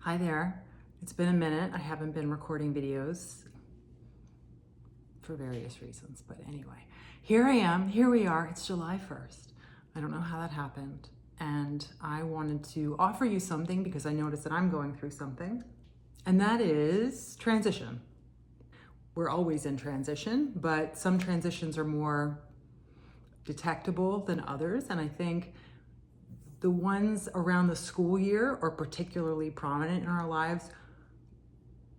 Hi there. It's been a minute. I haven't been recording videos for various reasons, but anyway, here I am. Here we are. It's July 1st. I don't know how that happened. And I wanted to offer you something because I noticed that I'm going through something, and that is transition. We're always in transition, but some transitions are more detectable than others. And I think the ones around the school year are particularly prominent in our lives,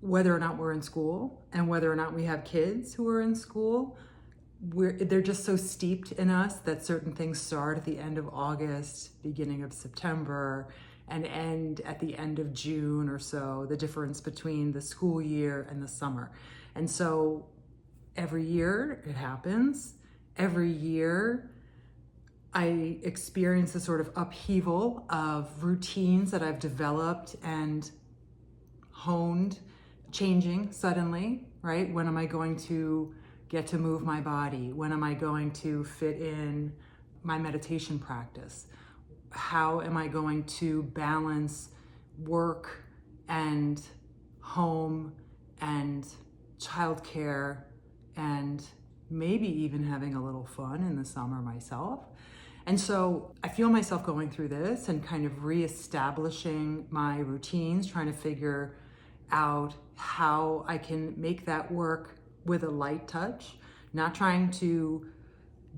whether or not we're in school and whether or not we have kids who are in school. They're just so steeped in us that certain things start at the end of August, beginning of September, and end at the end of June or so, the difference between the school year and the summer. And so every year it happens. Every year I experience a sort of upheaval of routines that I've developed and honed, changing suddenly, right? When am I going to get to move my body? When am I going to fit in my meditation practice? How am I going to balance work and home and childcare and maybe even having a little fun in the summer myself? And so I feel myself going through this and kind of reestablishing my routines, trying to figure out how I can make that work with a light touch, not trying to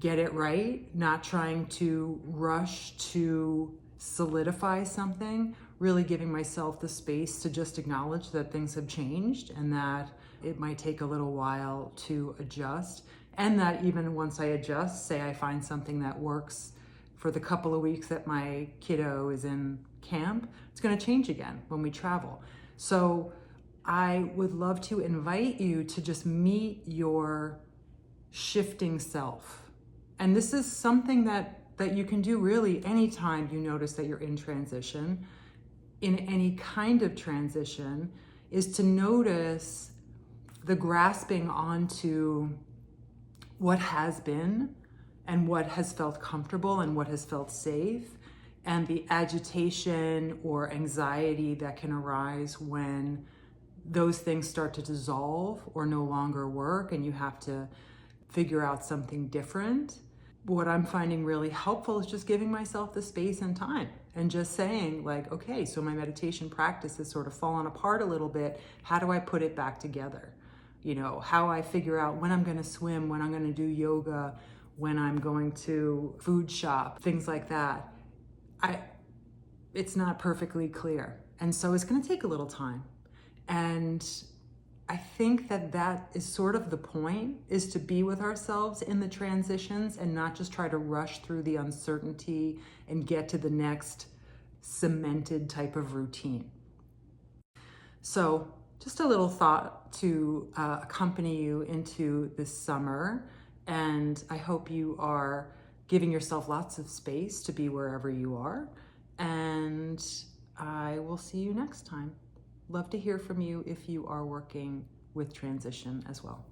get it right, not trying to rush to solidify something, really giving myself the space to just acknowledge that things have changed and that it might take a little while to adjust. And that even once I adjust, say I find something that works for the couple of weeks that my kiddo is in camp, it's going to change again when we travel. So I would love to invite you to just meet your shifting self. And this is something that you can do really anytime you notice that you're in transition, in any kind of transition, is to notice the grasping onto what has been and what has felt comfortable and what has felt safe, and the agitation or anxiety that can arise when those things start to dissolve or no longer work and you have to figure out something different. What I'm finding really helpful is just giving myself the space and time and just saying, like, okay, so my meditation practice has sort of fallen apart a little bit. How do I put it back together? You know, how I figure out when I'm going to swim, when I'm going to do yoga, when I'm going to food shop, things like that. It's not perfectly clear. And so it's going to take a little time. And I think that is sort of the point, is to be with ourselves in the transitions and not just try to rush through the uncertainty and get to the next cemented type of routine. So just a little thought to accompany you into this summer. And I hope you are giving yourself lots of space to be wherever you are. And I will see you next time. Love to hear from you if you are working with transition as well.